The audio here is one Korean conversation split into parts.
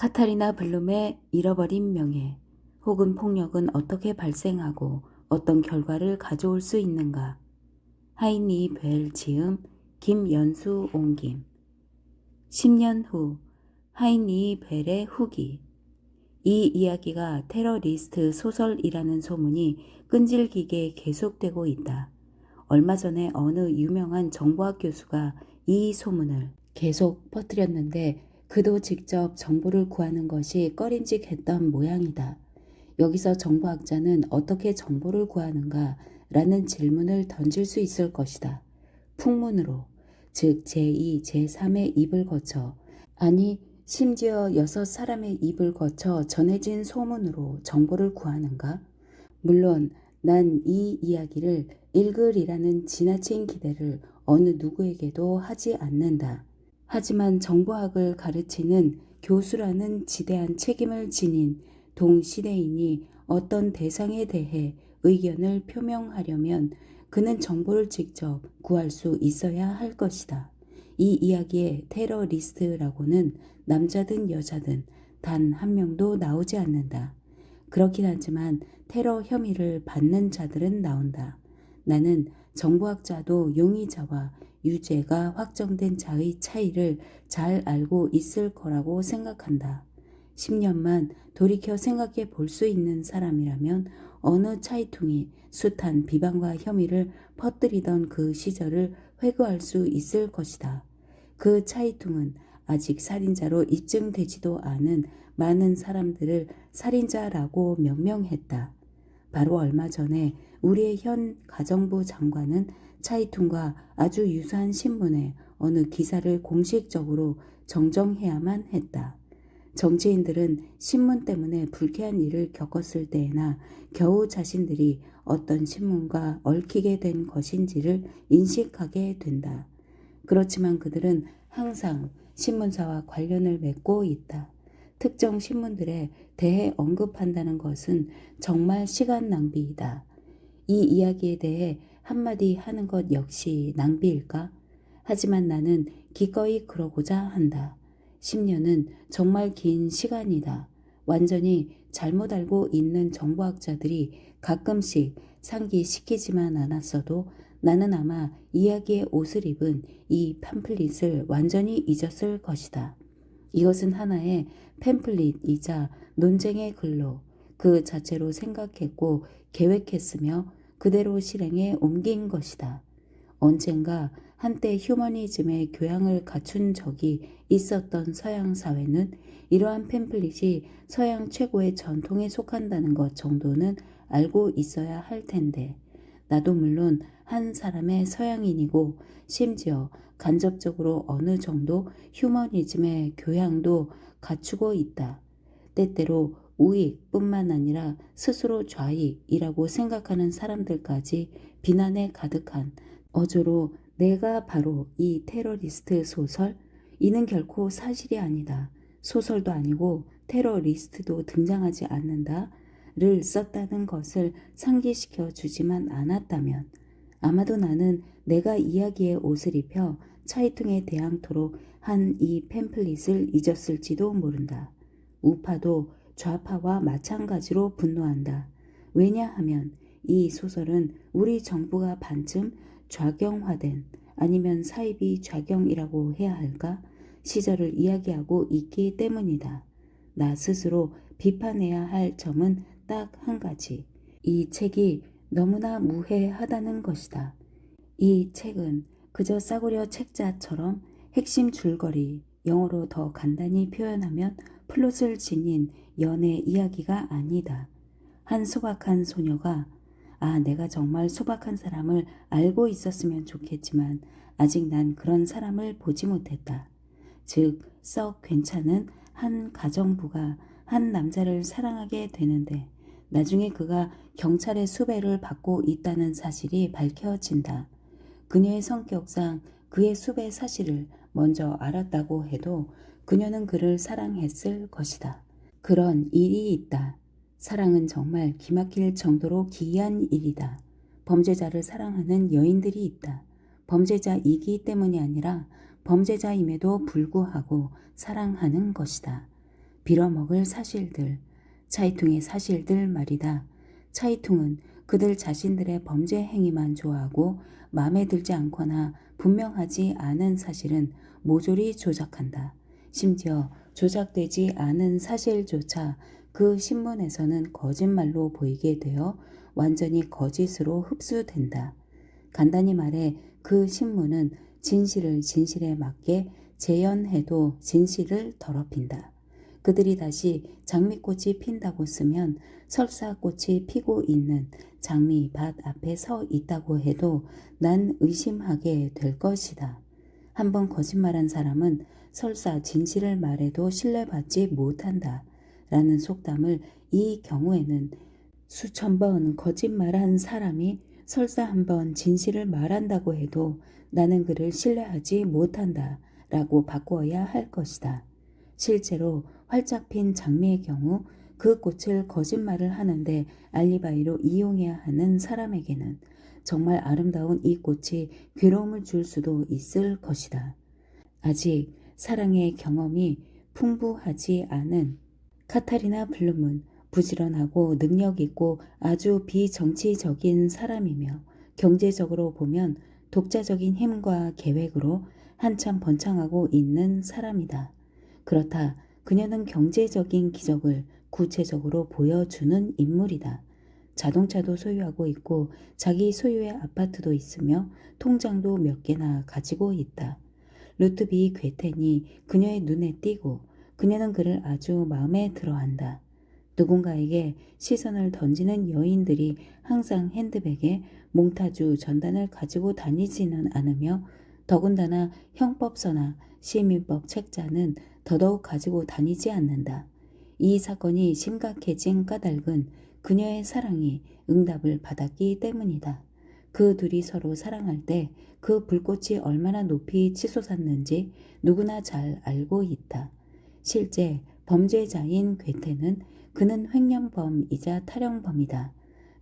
카타리나 블룸의 잃어버린 명예 혹은 폭력은 어떻게 발생하고 어떤 결과를 가져올 수 있는가? 하이니 벨 지음, 김연수 옮김. 10년 후 하이니 벨의 후기. 이 이야기가 테러리스트 소설이라는 소문이 끈질기게 계속되고 있다. 얼마 전에 어느 유명한 정보학 교수가 이 소문을 계속 퍼뜨렸는데 그도 직접 정보를 구하는 것이 꺼림직했던 모양이다. 여기서 정보학자는 어떻게 정보를 구하는가 라는 질문을 던질 수 있을 것이다. 풍문으로, 즉 제2, 제3의 입을 거쳐, 아니 심지어 6사람의 입을 거쳐 전해진 소문으로 정보를 구하는가? 물론 난 이 이야기를 읽으리라는 지나친 기대를 어느 누구에게도 하지 않는다. 하지만 정보학을 가르치는 교수라는 지대한 책임을 지닌 동시대인이 어떤 대상에 대해 의견을 표명하려면 그는 정보를 직접 구할 수 있어야 할 것이다. 이 이야기의 테러리스트라고는 남자든 여자든 단 한 명도 나오지 않는다. 그렇긴 하지만 테러 혐의를 받는 자들은 나온다. 나는 정보학자도 용의자와 유죄가 확정된 자의 차이를 잘 알고 있을 거라고 생각한다. 10년만 돌이켜 생각해 볼 수 있는 사람이라면 어느 차이통이 숱한 비방과 혐의를 퍼뜨리던 그 시절을 회고할 수 있을 것이다. 그 차이통은 아직 살인자로 입증되지도 않은 많은 사람들을 살인자라고 명명했다. 바로 얼마 전에 우리의 현 가정부 장관은 차이퉁과 아주 유사한 신문의 어느 기사를 공식적으로 정정해야만 했다. 정치인들은 신문 때문에 불쾌한 일을 겪었을 때에나 겨우 자신들이 어떤 신문과 얽히게 된 것인지를 인식하게 된다. 그렇지만 그들은 항상 신문사와 관련을 맺고 있다. 특정 신문들에 대해 언급한다는 것은 정말 시간 낭비이다. 이 이야기에 대해 한마디 하는 것 역시 낭비일까? 하지만 나는 기꺼이 그러고자 한다. 10년은 정말 긴 시간이다. 완전히 잘못 알고 있는 정보학자들이 가끔씩 상기시키지만 않았어도 나는 아마 이야기의 옷을 입은 이 팜플릿을 완전히 잊었을 것이다. 이것은 하나의 팸플릿이자 논쟁의 글로 그 자체로 생각했고 계획했으며 그대로 실행에 옮긴 것이다. 언젠가 한때 휴머니즘의 교양을 갖춘 적이 있었던 서양 사회는 이러한 팸플릿이 서양 최고의 전통에 속한다는 것 정도는 알고 있어야 할 텐데 나도 물론 한 사람의 서양인이고 심지어 간접적으로 어느 정도 휴머니즘의 교양도 갖추고 있다. 때때로 우익뿐만 아니라 스스로 좌익이라고 생각하는 사람들까지 비난에 가득한 어조로 내가 바로 이 테러리스트 소설? 이는 결코 사실이 아니다. 소설도 아니고 테러리스트도 등장하지 않는다. 를 썼다는 것을 상기시켜 주지만 않았다면 아마도 나는 내가 이야기의 옷을 입혀 차이퉁의 대항토로 한 이 팸플릿을 잊었을지도 모른다. 우파도 좌파와 마찬가지로 분노한다. 왜냐하면 이 소설은 우리 정부가 반쯤 좌경화된 아니면 사이비 좌경이라고 해야 할까? 시절을 이야기하고 있기 때문이다. 나 스스로 비판해야 할 점은 딱 한 가지. 이 책이 너무나 무해하다는 것이다. 이 책은 그저 싸구려 책자처럼 핵심 줄거리, 영어로 더 간단히 표현하면 플롯을 지닌 연애 이야기가 아니다. 한 소박한 소녀가 내가 정말 소박한 사람을 알고 있었으면 좋겠지만 아직 난 그런 사람을 보지 못했다. 즉, 썩 괜찮은 한 가정부가 한 남자를 사랑하게 되는데 나중에 그가 경찰의 수배를 받고 있다는 사실이 밝혀진다. 그녀의 성격상 그의 수배 사실을 먼저 알았다고 해도 그녀는 그를 사랑했을 것이다. 그런 일이 있다. 사랑은 정말 기막힐 정도로 기이한 일이다. 범죄자를 사랑하는 여인들이 있다. 범죄자이기 때문이 아니라 범죄자임에도 불구하고 사랑하는 것이다. 빌어먹을 사실들, 차이퉁의 사실들 말이다. 차이퉁은 그들 자신들의 범죄 행위만 좋아하고 마음에 들지 않거나 분명하지 않은 사실은 모조리 조작한다. 심지어 조작되지 않은 사실조차 그 신문에서는 거짓말로 보이게 되어 완전히 거짓으로 흡수된다. 간단히 말해 그 신문은 진실을 진실에 맞게 재현해도 진실을 더럽힌다. 그들이 다시 장미꽃이 핀다고 쓰면 설사꽃이 피고 있는 장미밭 앞에 서 있다고 해도 난 의심하게 될 것이다. 한번 거짓말한 사람은 설사 진실을 말해도 신뢰받지 못한다. 라는 속담을 이 경우에는 수천 번 거짓말한 사람이 설사 한 번 진실을 말한다고 해도 나는 그를 신뢰하지 못한다 라고 바꾸어야 할 것이다. 실제로 활짝 핀 장미의 경우 그 꽃을 거짓말을 하는데 알리바이로 이용해야 하는 사람에게는 정말 아름다운 이 꽃이 괴로움을 줄 수도 있을 것이다. 아직 사랑의 경험이 풍부하지 않은 카타리나 블룸은 부지런하고 능력있고 아주 비정치적인 사람이며 경제적으로 보면 독자적인 힘과 계획으로 한참 번창하고 있는 사람이다. 그렇다. 그녀는 경제적인 기적을 구체적으로 보여주는 인물이다. 자동차도 소유하고 있고 자기 소유의 아파트도 있으며 통장도 몇 개나 가지고 있다. 루트비 괴텐이 그녀의 눈에 띄고 그녀는 그를 아주 마음에 들어한다. 누군가에게 시선을 던지는 여인들이 항상 핸드백에 몽타주 전단을 가지고 다니지는 않으며 더군다나 형법서나 시민법 책자는 더더욱 가지고 다니지 않는다. 이 사건이 심각해진 까닭은 그녀의 사랑이 응답을 받았기 때문이다. 그 둘이 서로 사랑할 때 그 불꽃이 얼마나 높이 치솟았는지 누구나 잘 알고 있다. 실제 범죄자인 괴테는 그는 횡령범이자 탈영범이다.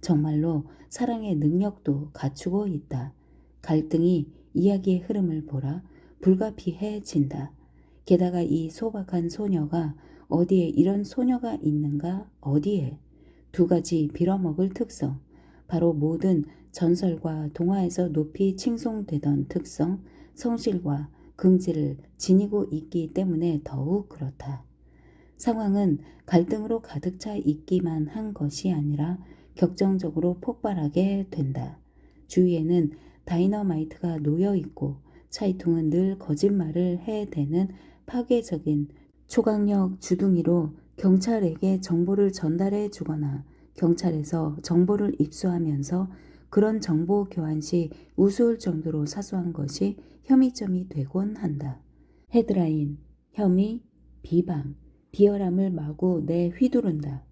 정말로 사랑의 능력도 갖추고 있다. 갈등이 이야기의 흐름을 보라 불가피해진다. 게다가 이 소박한 소녀가 어디에 이런 소녀가 있는가 어디에 두 가지 빌어먹을 특성 바로 모든 전설과 동화에서 높이 칭송되던 특성 성실과 긍지를 지니고 있기 때문에 더욱 그렇다. 상황은 갈등으로 가득 차 있기만 한 것이 아니라 격정적으로 폭발하게 된다. 주위에는 다이너마이트가 놓여 있고 차이퉁은 늘 거짓말을 해대는 파괴적인 초강력 주둥이로 경찰에게 정보를 전달해 주거나 경찰에서 정보를 입수하면서 그런 정보 교환 시 우스울 정도로 사소한 것이 혐의점이 되곤 한다. 헤드라인, 혐의, 비방, 비열함을 마구 내휘두른다.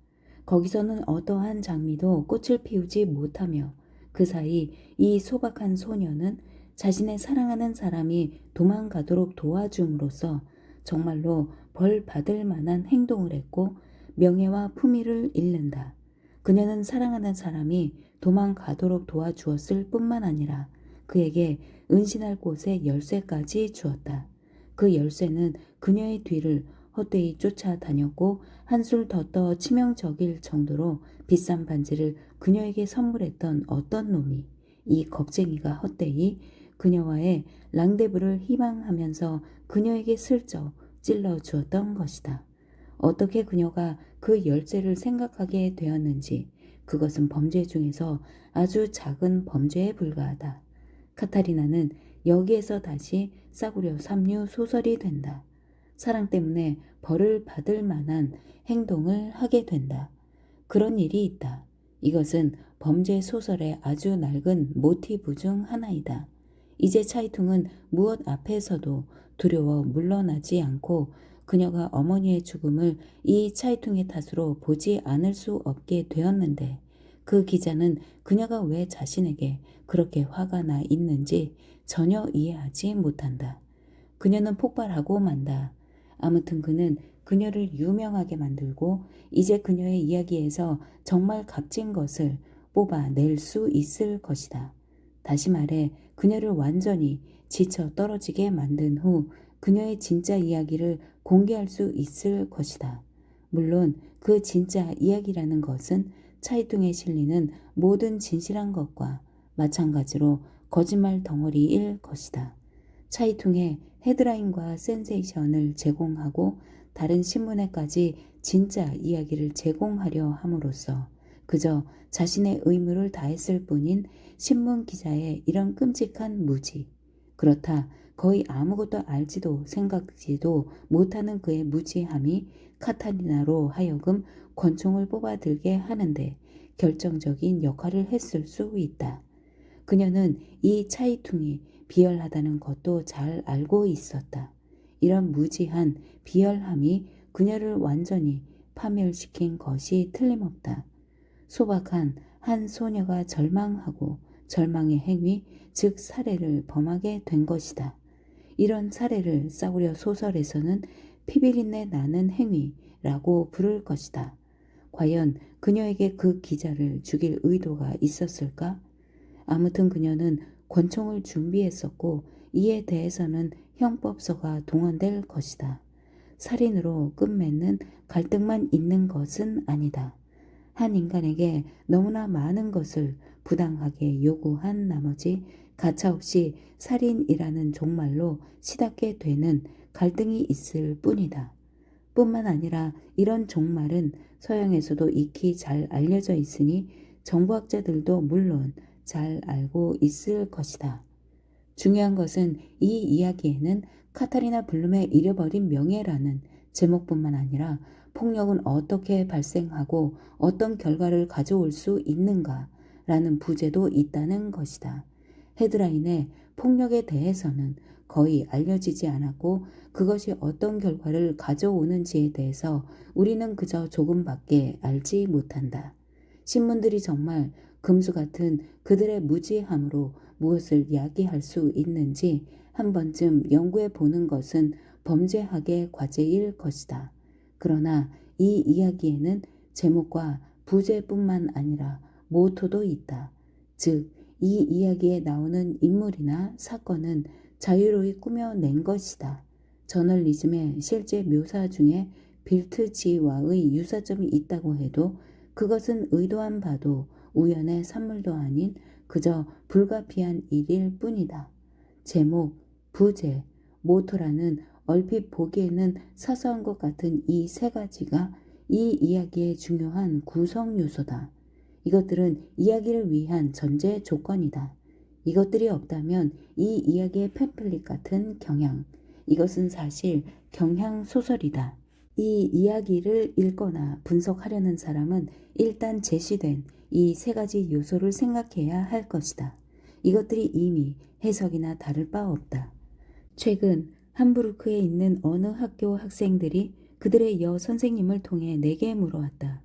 거기서는 어떠한 장미도 꽃을 피우지 못하며 그 사이 이 소박한 소녀는 자신의 사랑하는 사람이 도망가도록 도와줌으로써 정말로 벌 받을 만한 행동을 했고 명예와 품위를 잃는다. 그녀는 사랑하는 사람이 도망가도록 도와주었을 뿐만 아니라 그에게 은신할 곳에 열쇠까지 주었다. 그 열쇠는 그녀의 뒤를 헛되이 쫓아다녔고 한술 더 떠 치명적일 정도로 비싼 반지를 그녀에게 선물했던 어떤 놈이 이 겁쟁이가 헛되이 그녀와의 랑데부를 희망하면서 그녀에게 슬쩍 찔러 주었던 것이다. 어떻게 그녀가 그 열쇠를 생각하게 되었는지 그것은 범죄 중에서 아주 작은 범죄에 불과하다. 카타리나는 여기에서 다시 싸구려 삼류 소설이 된다. 사랑 때문에 벌을 받을 만한 행동을 하게 된다. 그런 일이 있다. 이것은 범죄 소설의 아주 낡은 모티브 중 하나이다. 이제 차이퉁은 무엇 앞에서도 두려워 물러나지 않고 그녀가 어머니의 죽음을 이 차이퉁의 탓으로 보지 않을 수 없게 되었는데 그 기자는 그녀가 왜 자신에게 그렇게 화가 나 있는지 전혀 이해하지 못한다. 그녀는 폭발하고 만다. 아무튼 그는 그녀를 유명하게 만들고 이제 그녀의 이야기에서 정말 값진 것을 뽑아낼 수 있을 것이다. 다시 말해 그녀를 완전히 지쳐 떨어지게 만든 후 그녀의 진짜 이야기를 공개할 수 있을 것이다. 물론 그 진짜 이야기라는 것은 차이퉁에 실리는 모든 진실한 것과 마찬가지로 거짓말 덩어리일 것이다. 차이퉁에 헤드라인과 센세이션을 제공하고 다른 신문에까지 진짜 이야기를 제공하려 함으로써 그저 자신의 의무를 다했을 뿐인 신문 기자의 이런 끔찍한 무지. 그렇다 거의 아무것도 알지도 생각지도 못하는 그의 무지함이 카타리나로 하여금 권총을 뽑아들게 하는데 결정적인 역할을 했을 수 있다. 그녀는 이 차이퉁이 비열하다는 것도 잘 알고 있었다. 이런 무지한 비열함이 그녀를 완전히 파멸시킨 것이 틀림없다. 소박한 한 소녀가 절망하고 절망의 행위, 즉 살해를 범하게 된 것이다. 이런 살해를 싸구려 소설에서는 피비린내 나는 행위라고 부를 것이다. 과연 그녀에게 그 기자를 죽일 의도가 있었을까? 아무튼 그녀는 권총을 준비했었고 이에 대해서는 형법서가 동원될 것이다. 살인으로 끝맺는 갈등만 있는 것은 아니다. 한 인간에게 너무나 많은 것을 부당하게 요구한 나머지 가차없이 살인이라는 종말로 치닫게 되는 갈등이 있을 뿐이다. 뿐만 아니라 이런 종말은 서양에서도 익히 잘 알려져 있으니 정보학자들도 물론 잘 알고 있을 것이다. 중요한 것은 이 이야기에는 카타리나 블룸의 잃어버린 명예라는 제목뿐만 아니라 폭력은 어떻게 발생하고 어떤 결과를 가져올 수 있는가라는 부제도 있다는 것이다. 헤드라인에 폭력에 대해서는 거의 알려지지 않았고 그것이 어떤 결과를 가져오는지에 대해서 우리는 그저 조금밖에 알지 못한다. 신문들이 정말 금수 같은 그들의 무지함으로 무엇을 이야기할 수 있는지 한 번쯤 연구해 보는 것은 범죄학의 과제일 것이다. 그러나 이 이야기에는 제목과 부제뿐만 아니라 모토도 있다. 즉, 이 이야기에 나오는 인물이나 사건은 자유로이 꾸며낸 것이다. 저널리즘의 실제 묘사 중에 빌트지와의 유사점이 있다고 해도 그것은 의도한 바도 우연의 산물도 아닌 그저 불가피한 일일 뿐이다. 제목, 부제, 모토라는 얼핏 보기에는 사소한 것 같은 이 세 가지가 이 이야기의 중요한 구성 요소다. 이것들은 이야기를 위한 전제 조건이다. 이것들이 없다면 이 이야기의 팸플릿 같은 경향, 이것은 사실 경향 소설이다. 이 이야기를 읽거나 분석하려는 사람은 일단 제시된 이 세 가지 요소를 생각해야 할 것이다. 이것들이 이미 해석이나 다를 바 없다. 최근 함부르크에 있는 어느 학교 학생들이 그들의 여 선생님을 통해 내게 물어왔다.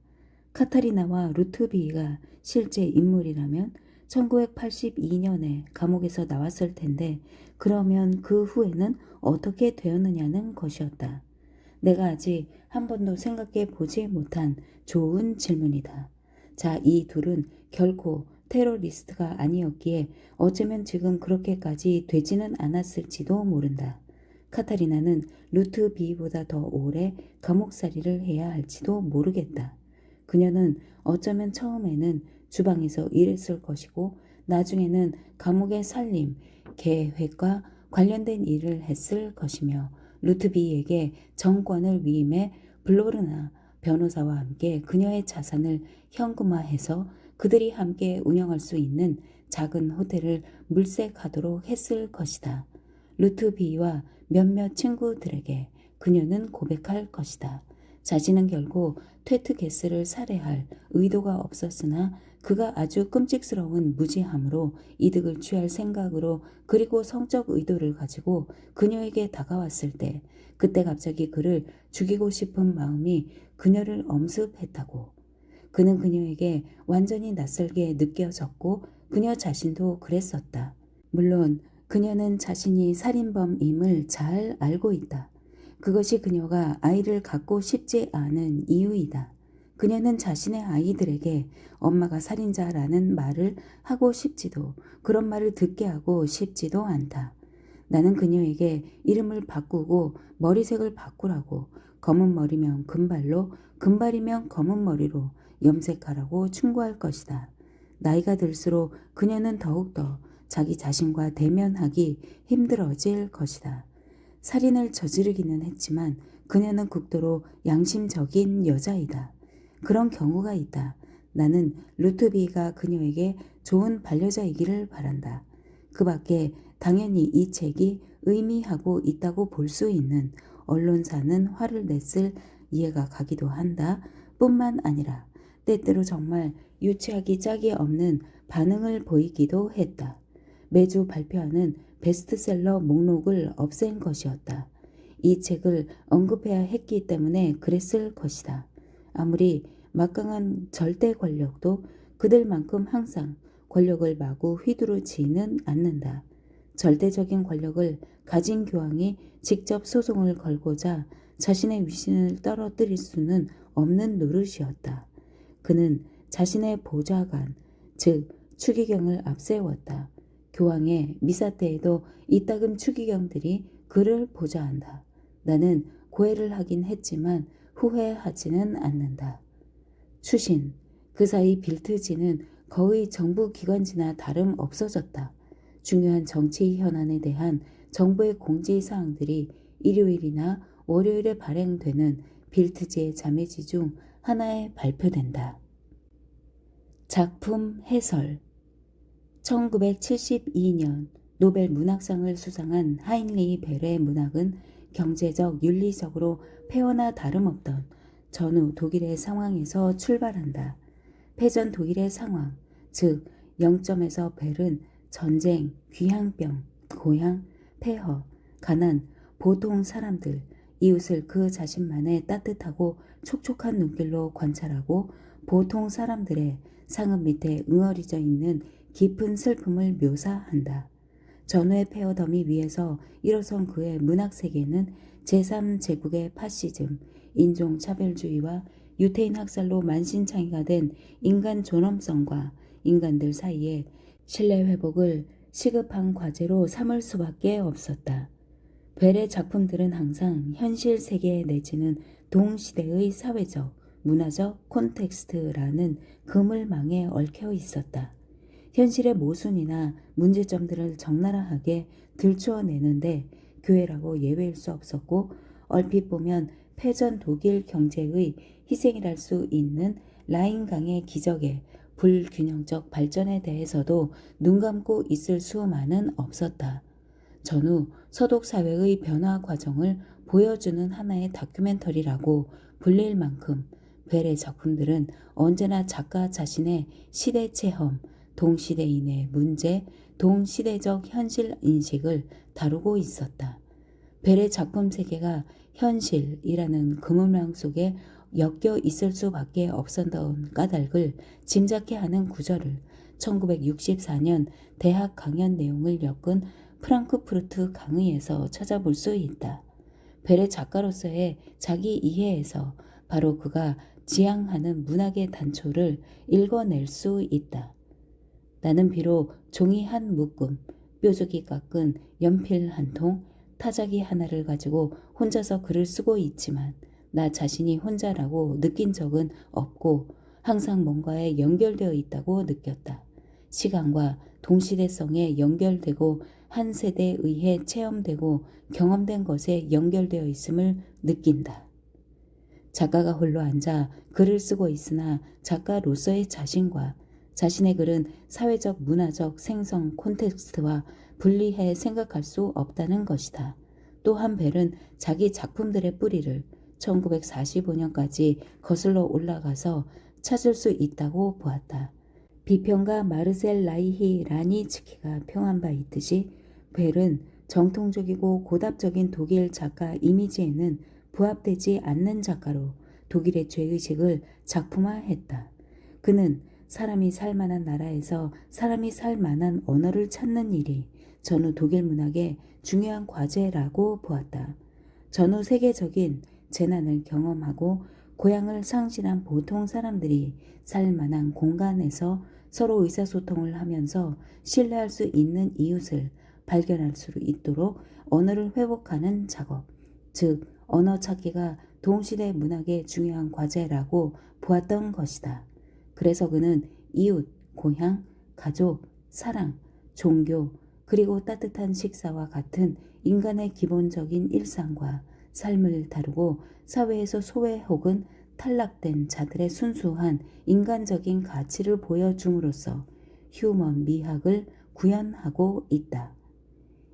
카타리나와 루트비가 실제 인물이라면 1982년에 감옥에서 나왔을 텐데 그러면 그 후에는 어떻게 되었느냐는 것이었다. 내가 아직 한 번도 생각해 보지 못한 좋은 질문이다. 자, 이 둘은 결코 테러리스트가 아니었기에 어쩌면 지금 그렇게까지 되지는 않았을지도 모른다. 카타리나는 루트비보다 더 오래 감옥살이를 해야 할지도 모르겠다. 그녀는 어쩌면 처음에는 주방에서 일했을 것이고 나중에는 감옥의 살림, 계획과 관련된 일을 했을 것이며 루트비에게 정권을 위임해 블로르나 변호사와 함께 그녀의 자산을 현금화해서 그들이 함께 운영할 수 있는 작은 호텔을 물색하도록 했을 것이다. 루트비와 몇몇 친구들에게 그녀는 고백할 것이다. 자신은 결국 퇴트게스를 살해할 의도가 없었으나 그가 아주 끔찍스러운 무지함으로 이득을 취할 생각으로 그리고 성적 의도를 가지고 그녀에게 다가왔을 때 그때 갑자기 그를 죽이고 싶은 마음이 그녀를 엄습했다고. 그는 그녀에게 완전히 낯설게 느껴졌고 그녀 자신도 그랬었다. 물론 그녀는 자신이 살인범임을 잘 알고 있다. 그것이 그녀가 아이를 갖고 싶지 않은 이유이다. 그녀는 자신의 아이들에게 엄마가 살인자라는 말을 하고 싶지도 그런 말을 듣게 하고 싶지도 않다. 나는 그녀에게 이름을 바꾸고 머리색을 바꾸라고 검은 머리면 금발로, 금발이면 검은 머리로 염색하라고 충고할 것이다. 나이가 들수록 그녀는 더욱더 자기 자신과 대면하기 힘들어질 것이다. 살인을 저지르기는 했지만 그녀는 극도로 양심적인 여자이다. 그런 경우가 있다. 나는 루트비가 그녀에게 좋은 반려자이기를 바란다. 그 밖에 당연히 이 책이 의미하고 있다고 볼 수 있는 언론사는 화를 냈을 이해가 가기도 한다. 뿐만 아니라 때때로 정말 유치하기 짝이 없는 반응을 보이기도 했다. 매주 발표하는 베스트셀러 목록을 없앤 것이었다. 이 책을 언급해야 했기 때문에 그랬을 것이다. 아무리 막강한 절대 권력도 그들만큼 항상 권력을 마구 휘두르지는 않는다. 절대적인 권력을 가진 교황이 직접 소송을 걸고자 자신의 위신을 떨어뜨릴 수는 없는 노릇이었다. 그는 자신의 보좌관, 즉 추기경을 앞세웠다. 교황의 미사 때에도 이따금 추기경들이 그를 보좌한다. 나는 고해를 하긴 했지만 후회하지는 않는다. 추신, 그 사이 빌트지는 거의 정부 기관지나 다름 없어졌다. 중요한 정치 현안에 대한 정부의 공지사항들이 일요일이나 월요일에 발행되는 빌트지의 자매지 중 하나에 발표된다. 작품 해설 1972년 노벨 문학상을 수상한 하인리히 벨의 문학은 경제적, 윤리적으로 폐허나 다름없던 전후 독일의 상황에서 출발한다. 패전 독일의 상황, 즉 영점에서 벨은 전쟁, 귀향병, 고향, 폐허, 가난, 보통 사람들, 이웃을 그 자신만의 따뜻하고 촉촉한 눈길로 관찰하고 보통 사람들의 상흔 밑에 응어리져 있는 깊은 슬픔을 묘사한다. 전후의 폐허더미 위에서 일어선 그의 문학세계는 제3제국의 파시즘, 인종차별주의와 유태인 학살로 만신창이가 된 인간 존엄성과 인간들 사이에 신뢰회복을 시급한 과제로 삼을 수밖에 없었다. 벨의 작품들은 항상 현실 세계 내지는 동시대의 사회적, 문화적 콘텍스트라는 그물망에 얽혀 있었다. 현실의 모순이나 문제점들을 적나라하게 들추어내는데 교회라고 예외일 수 없었고 얼핏 보면 패전 독일 경제의 희생이랄 수 있는 라인강의 기적의 불균형적 발전에 대해서도 눈 감고 있을 수만은 없었다. 전후 서독 사회의 변화 과정을 보여주는 하나의 다큐멘터리라고 불릴 만큼 벨의 작품들은 언제나 작가 자신의 시대 체험, 동시대인의 문제, 동시대적 현실 인식을 다루고 있었다. 벨의 작품 세계가 현실이라는 그물망 속에 엮여 있을 수밖에 없었던 까닭을 짐작케 하는 구절을 1964년 대학 강연 내용을 엮은 프랑크푸르트 강의에서 찾아볼 수 있다. 벨의 작가로서의 자기 이해에서 바로 그가 지향하는 문학의 단초를 읽어낼 수 있다. 나는 비록 종이 한 묶음, 뾰족이 깎은 연필 한 통, 타자기 하나를 가지고 혼자서 글을 쓰고 있지만 나 자신이 혼자라고 느낀 적은 없고 항상 뭔가에 연결되어 있다고 느꼈다. 시간과 동시대성에 연결되고 한 세대에 의해 체험되고 경험된 것에 연결되어 있음을 느낀다. 작가가 홀로 앉아 글을 쓰고 있으나 작가로서의 자신과 자신의 글은 사회적 문화적 생성 콘텍스트와 분리해 생각할 수 없다는 것이다. 또한 벨은 자기 작품들의 뿌리를 1945년까지 거슬러 올라가서 찾을 수 있다고 보았다. 비평가 마르셀 라이히 라니츠키가 평한 바 있듯이 벨은 정통적이고 고답적인 독일 작가 이미지에는 부합되지 않는 작가로 독일의 죄의식을 작품화했다. 그는 사람이 살 만한 나라에서 사람이 살 만한 언어를 찾는 일이 전후 독일 문학의 중요한 과제라고 보았다. 전후 세계적인 재난을 경험하고 고향을 상실한 보통 사람들이 살 만한 공간에서 서로 의사소통을 하면서 신뢰할 수 있는 이웃을 발견할 수 있도록 언어를 회복하는 작업, 즉 언어 찾기가 동시대 문학의 중요한 과제라고 보았던 것이다. 그래서 그는 이웃, 고향, 가족, 사랑, 종교, 그리고 따뜻한 식사와 같은 인간의 기본적인 일상과 삶을 다루고 사회에서 소외 혹은 탈락된 자들의 순수한 인간적인 가치를 보여줌으로써 휴먼 미학을 구현하고 있다.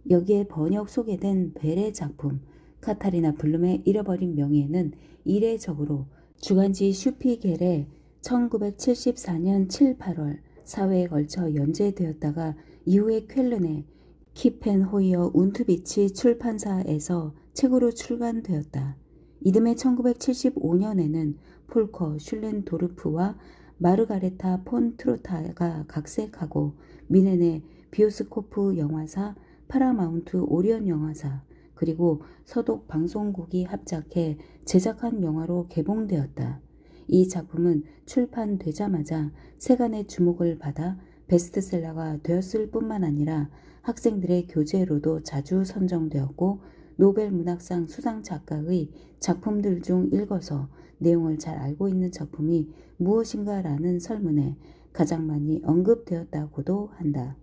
여기에 번역 소개된 벨의 작품 카타리나 블룸의 잃어버린 명예는 이례적으로 주간지 슈피겔의 1974년 7, 8월 4회에 걸쳐 연재되었다가 이후에 쾰른의 키펜호이어 운트비치 출판사에서 책으로 출간되었다. 이듬해 1975년에는 폴커 슐렌도르프와 마르가레타 폰 트로타가 각색하고 미넨의 비오스코프 영화사, 파라마운트 오리온 영화사, 그리고 서독 방송국이 합작해 제작한 영화로 개봉되었다. 이 작품은 출판되자마자 세간의 주목을 받아 베스트셀러가 되었을 뿐만 아니라 학생들의 교재로도 자주 선정되었고 노벨 문학상 수상 작가의 작품들 중 읽어서 내용을 잘 알고 있는 작품이 무엇인가라는 설문에 가장 많이 언급되었다고도 한다.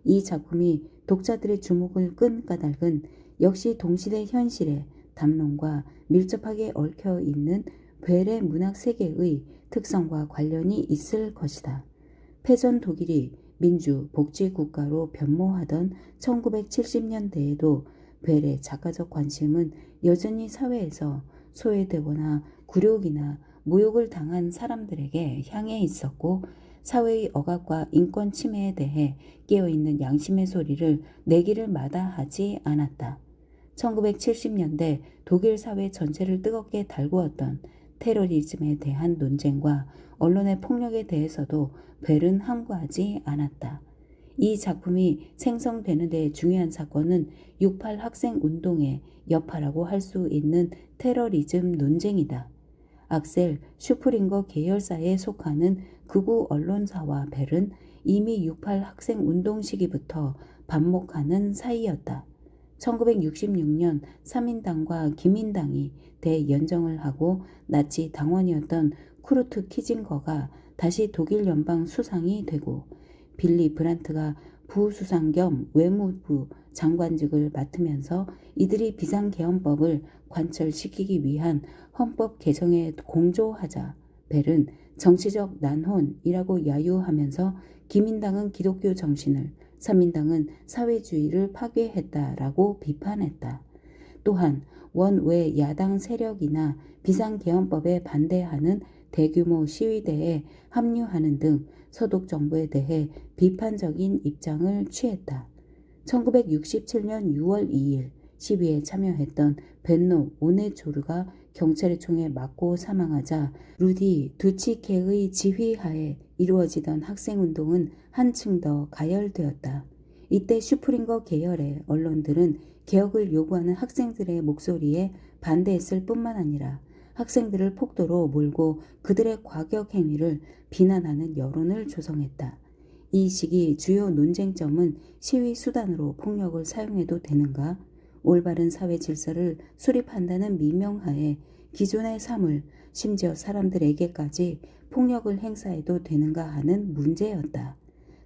이 작품이 독자들의 주목을 끈 까닭은 역시 동시대 현실의 담론과 밀접하게 얽혀 있는 벨의 문학 세계의 특성과 관련이 있을 것이다. 패전 독일이 민주 복지국가로 변모하던 1970년대에도 벨의 작가적 관심은 여전히 사회에서 소외되거나 굴욕이나 모욕을 당한 사람들에게 향해 있었고 사회의 억압과 인권 침해에 대해 깨어있는 양심의 소리를 내기를 마다하지 않았다. 1970년대 독일 사회 전체를 뜨겁게 달구었던 테러리즘에 대한 논쟁과 언론의 폭력에 대해서도 벨은 함구하지 않았다. 이 작품이 생성되는 데 중요한 사건은 6.8 학생운동의 여파라고 할 수 있는 테러리즘 논쟁이다. 악셀 슈프링거 계열사에 속하는 극우 언론사와 벨은 이미 6.8 학생운동 시기부터 반목하는 사이였다. 1966년 3인당과 기민당이 대연정을 하고 나치 당원이었던 쿠르트 키징거가 다시 독일 연방 수상이 되고 빌리 브란트가 부수상 겸 외무부 장관직을 맡으면서 이들이 비상계엄법을 관철시키기 위한 헌법 개정에 공조하자 벨은 정치적 난혼이라고 야유하면서 기민당은 기독교 정신을, 삼인당은 사회주의를 파괴했다라고 비판했다. 또한 원외 야당 세력이나 비상계엄법에 반대하는 대규모 시위대에 합류하는 등 서독 정부에 대해 비판적인 입장을 취했다. 1967년 6월 2일 시위에 참여했던 벤노 오네조르가 경찰의 총에 맞고 사망하자 루디 두치케의 지휘하에 이루어지던 학생운동은 한층 더 가열되었다. 이때 슈프링거 계열의 언론들은 개혁을 요구하는 학생들의 목소리에 반대했을 뿐만 아니라 학생들을 폭도로 몰고 그들의 과격 행위를 비난하는 여론을 조성했다. 이 시기 주요 논쟁점은 시위 수단으로 폭력을 사용해도 되는가, 올바른 사회 질서를 수립한다는 미명하에 기존의 삶을 심지어 사람들에게까지 폭력을 행사해도 되는가 하는 문제였다.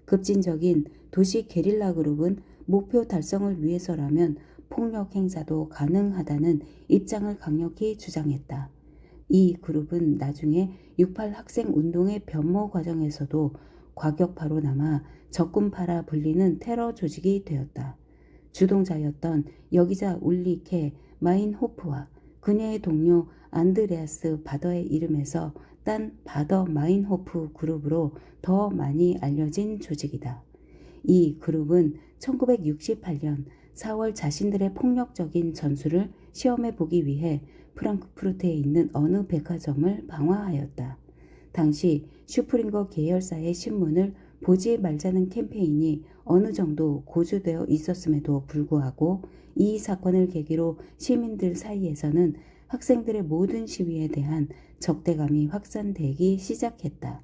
급진적인 도시 게릴라 그룹은 목표 달성을 위해서라면 폭력 행사도 가능하다는 입장을 강력히 주장했다. 이 그룹은 나중에 6.8 학생운동의 변모 과정에서도 과격파로 남아 적군파라 불리는 테러 조직이 되었다. 주동자였던 여기자 울리케 마인호프와 그녀의 동료 안드레아스 바더의 이름에서 딴 바더 마인호프 그룹으로 더 많이 알려진 조직이다. 이 그룹은 1968년 4월 자신들의 폭력적인 전술을 시험해 보기 위해 프랑크푸르트에 있는 어느 백화점을 방화하였다. 당시 슈프링거 계열사의 신문을 보지 말자는 캠페인이 어느 정도 고조되어 있었음에도 불구하고 이 사건을 계기로 시민들 사이에서는 학생들의 모든 시위에 대한 적대감이 확산되기 시작했다.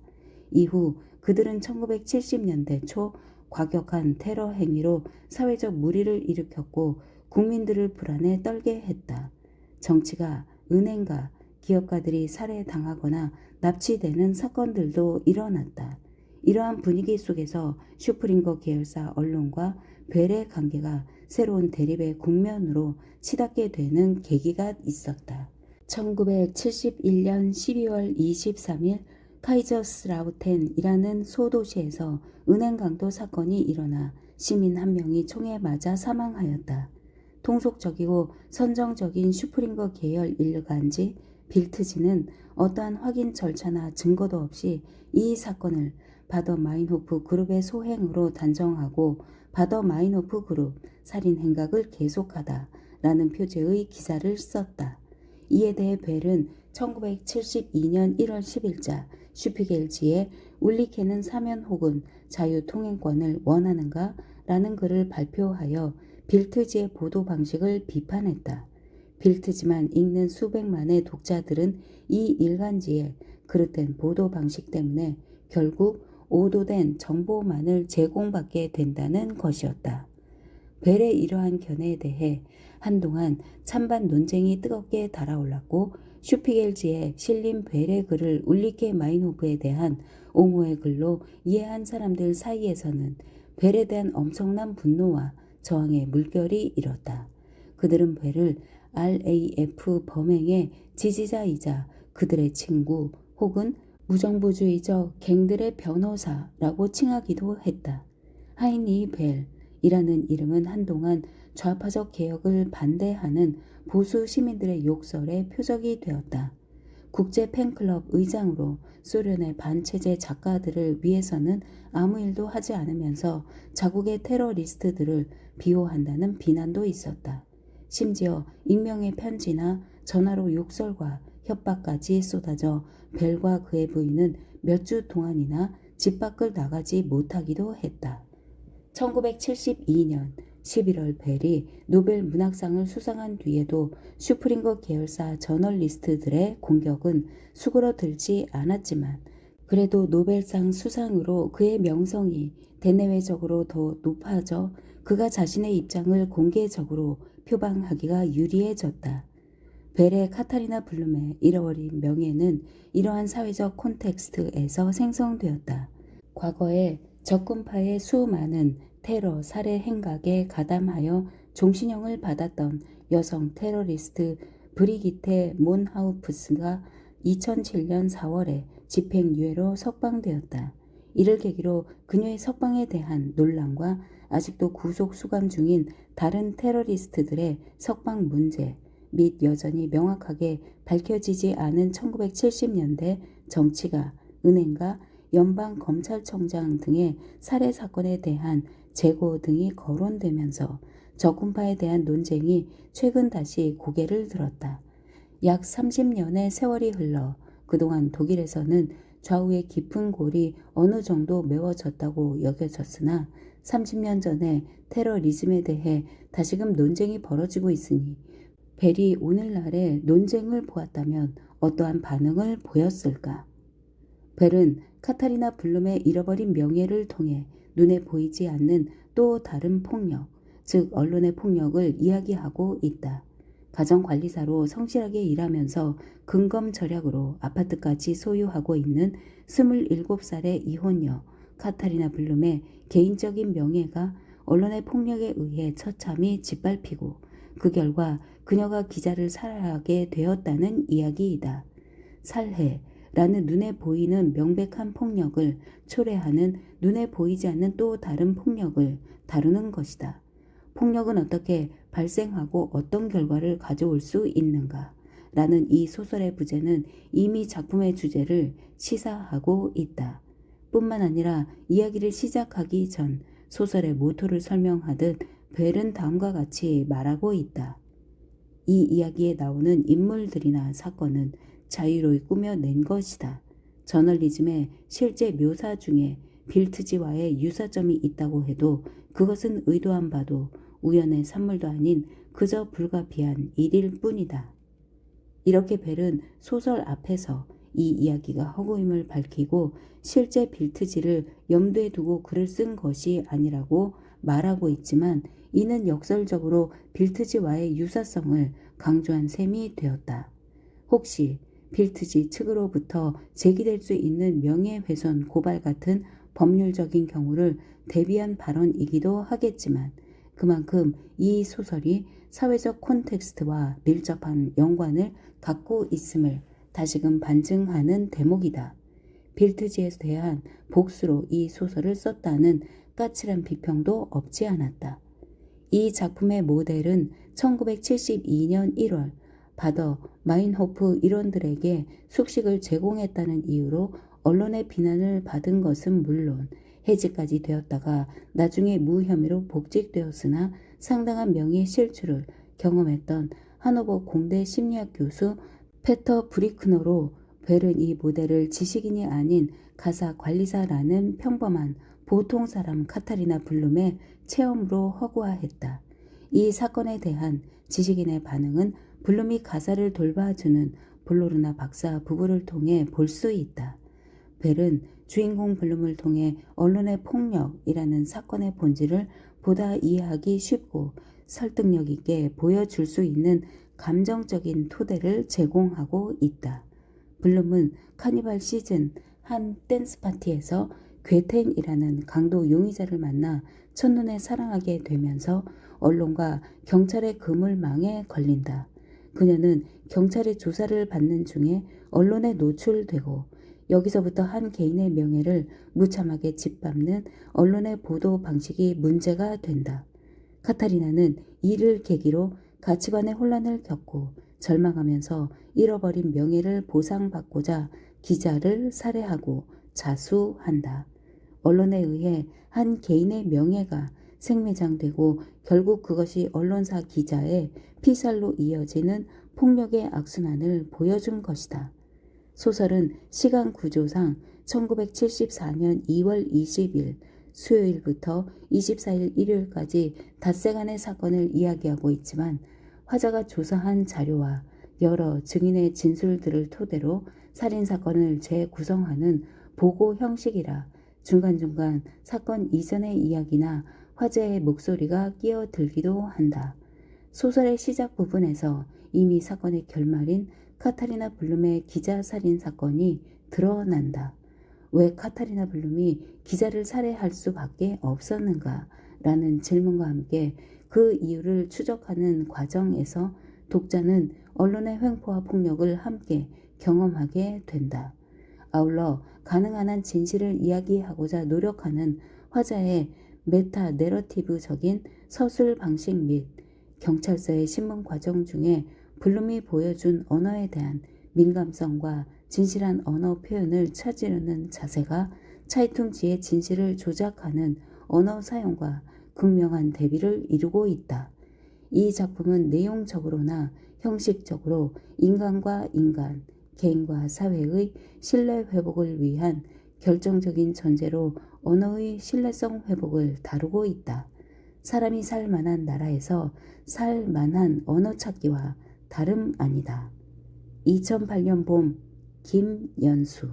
이후 그들은 1970년대 초 과격한 테러 행위로 사회적 물의를 일으켰고 국민들을 불안에 떨게 했다. 정치가 은행가, 기업가들이 살해당하거나 납치되는 사건들도 일어났다. 이러한 분위기 속에서 슈프링거 계열사 언론과 벨의 관계가 새로운 대립의 국면으로 치닫게 되는 계기가 있었다. 1971년 12월 23일 카이저스라우텐이라는 소도시에서 은행 강도 사건이 일어나 시민 한 명이 총에 맞아 사망하였다. 통속적이고 선정적인 슈프링거 계열 일간지 빌트지는 어떠한 확인 절차나 증거도 없이 이 사건을 바더 마인호프 그룹의 소행으로 단정하고 바더 마인호프 그룹 살인 행각을 계속하다 라는 표제의 기사를 썼다. 이에 대해 벨은 1972년 1월 10일자 슈피겔지에 울리케는 사면 혹은 자유통행권을 원하는가? 라는 글을 발표하여 빌트지의 보도 방식을 비판했다. 빌트지만 읽는 수백만의 독자들은 이 일간지의 그릇된 보도 방식 때문에 결국 오도된 정보만을 제공받게 된다는 것이었다. 벨의 이러한 견해에 대해 한동안 찬반 논쟁이 뜨겁게 달아올랐고 슈피겔지에 실린 벨의 글을 울리케 마인호프에 대한 옹호의 글로 이해한 사람들 사이에서는 벨에 대한 엄청난 분노와 저항의 물결이 일었다. 그들은 벨을 RAF 범행의 지지자이자 그들의 친구 혹은 무정부주의적 갱들의 변호사라고 칭하기도 했다. 하이니 벨이라는 이름은 한동안 좌파적 개혁을 반대하는 보수 시민들의 욕설의 표적이 되었다. 국제 팬클럽 의장으로 소련의 반체제 작가들을 위해서는 아무 일도 하지 않으면서 자국의 테러리스트들을 비호한다는 비난도 있었다. 심지어 익명의 편지나 전화로 욕설과 협박까지 쏟아져 벨과 그의 부인은 몇 주 동안이나 집 밖을 나가지 못하기도 했다. 1972년 11월 벨이 노벨 문학상을 수상한 뒤에도 슈프링거 계열사 저널리스트들의 공격은 수그러들지 않았지만 그래도 노벨상 수상으로 그의 명성이 대내외적으로 더 높아져 그가 자신의 입장을 공개적으로 표방하기가 유리해졌다. 벨의 카타리나 블룸의 잃어버린 명예는 이러한 사회적 콘텍스트에서 생성되었다. 과거에 적군파의 수많은 테러 살해 행각에 가담하여 종신형을 받았던 여성 테러리스트 브리기테 몬하우프스가 2007년 4월에 집행유예로 석방되었다. 이를 계기로 그녀의 석방에 대한 논란과 아직도 구속 수감 중인 다른 테러리스트들의 석방 문제 및 여전히 명확하게 밝혀지지 않은 1970년대 정치가 은행가 연방검찰청장 등의 살해 사건에 대한 재고 등이 거론되면서 적군파에 대한 논쟁이 최근 다시 고개를 들었다. 약 30년의 세월이 흘러 그동안 독일에서는 좌우의 깊은 골이 어느 정도 메워졌다고 여겨졌으나 30년 전의 테러리즘에 대해 다시금 논쟁이 벌어지고 있으니 벨이 오늘날의 논쟁을 보았다면 어떠한 반응을 보였을까? 벨은 카타리나 블룸의 잃어버린 명예를 통해 눈에 보이지 않는 또 다른 폭력, 즉 언론의 폭력을 이야기하고 있다. 가정관리사로 성실하게 일하면서 근검절약으로 아파트까지 소유하고 있는 27살의 이혼녀 카타리나 블룸의 개인적인 명예가 언론의 폭력에 의해 처참히 짓밟히고 그 결과 그녀가 기자를 살해하게 되었다는 이야기이다. 살해라는 눈에 보이는 명백한 폭력을 초래하는 눈에 보이지 않는 또 다른 폭력을 다루는 것이다. 폭력은 어떻게 발생하고 어떤 결과를 가져올 수 있는가? 라는 이 소설의 부제는 이미 작품의 주제를 시사하고 있다. 뿐만 아니라 이야기를 시작하기 전 소설의 모토를 설명하듯 벨은 다음과 같이 말하고 있다. 이 이야기에 나오는 인물들이나 사건은 자유로이 꾸며낸 것이다. 저널리즘의 실제 묘사 중에 빌트지와의 유사점이 있다고 해도 그것은 의도한 바도 우연의 산물도 아닌 그저 불가피한 일일 뿐이다. 이렇게 벨은 소설 앞에서 이 이야기가 허구임을 밝히고 실제 빌트지를 염두에 두고 글을 쓴 것이 아니라고 말하고 있지만 이는 역설적으로 빌트지와의 유사성을 강조한 셈이 되었다. 혹시 빌트지 측으로부터 제기될 수 있는 명예훼손 고발 같은 법률적인 경우를 대비한 발언이기도 하겠지만 그만큼 이 소설이 사회적 콘텍스트와 밀접한 연관을 갖고 있음을 다시금 반증하는 대목이다. 빌트지에 대한 복수로 이 소설을 썼다는 까칠한 비평도 없지 않았다. 이 작품의 모델은 1972년 1월 바더 마인호프 일원들에게 숙식을 제공했다는 이유로 언론의 비난을 받은 것은 물론 해직까지 되었다가 나중에 무혐의로 복직되었으나 상당한 명예 실추를 경험했던 하노버 공대 심리학 교수 페터 브리크너로 벨은 이 모델을 지식인이 아닌 가사 관리사라는 평범한 보통 사람 카타리나 블룸의 체험으로 허구화했다. 이 사건에 대한 지식인의 반응은 블룸이 가사를 돌봐주는 블로르나 박사 부부를 통해 볼 수 있다. 벨은 주인공 블룸을 통해 언론의 폭력이라는 사건의 본질을 보다 이해하기 쉽고 설득력 있게 보여줄 수 있는 감정적인 토대를 제공하고 있다. 블룸은 카니발 시즌 한 댄스 파티에서 괴텐이라는 강도 용의자를 만나 첫눈에 사랑하게 되면서 언론과 경찰의 그물망에 걸린다. 그녀는 경찰의 조사를 받는 중에 언론에 노출되고 여기서부터 한 개인의 명예를 무참하게 짓밟는 언론의 보도 방식이 문제가 된다. 카타리나는 이를 계기로 가치관의 혼란을 겪고 절망하면서 잃어버린 명예를 보상받고자 기자를 살해하고 자수한다. 언론에 의해 한 개인의 명예가 생매장되고 결국 그것이 언론사 기자의 피살로 이어지는 폭력의 악순환을 보여준 것이다. 소설은 시간 구조상 1974년 2월 20일 수요일부터 24일 일요일까지 닷새간의 사건을 이야기하고 있지만 화자가 조사한 자료와 여러 증인의 진술들을 토대로 살인사건을 재구성하는 보고 형식이라 중간중간 사건 이전의 이야기나 화제의 목소리가 끼어들기도 한다. 소설의 시작 부분에서 이미 사건의 결말인 카타리나 블룸의 기자 살인 사건이 드러난다. 왜 카타리나 블룸이 기자를 살해할 수밖에 없었는가? 라는 질문과 함께 그 이유를 추적하는 과정에서 독자는 언론의 횡포와 폭력을 함께 경험하게 된다. 아울러 가능한 한 진실을 이야기하고자 노력하는 화자의 메타 내러티브적인 서술 방식 및 경찰서의 신문 과정 중에 블룸이 보여준 언어에 대한 민감성과 진실한 언어 표현을 찾으려는 자세가 차이퉁지의 진실을 조작하는 언어 사용과 극명한 대비를 이루고 있다. 이 작품은 내용적으로나 형식적으로 인간과 인간, 개인과 사회의 신뢰 회복을 위한 결정적인 전제로 언어의 신뢰성 회복을 다루고 있다. 사람이 살 만한 나라에서 살 만한 언어 찾기와 다름 아니다. 2008년 봄 김연수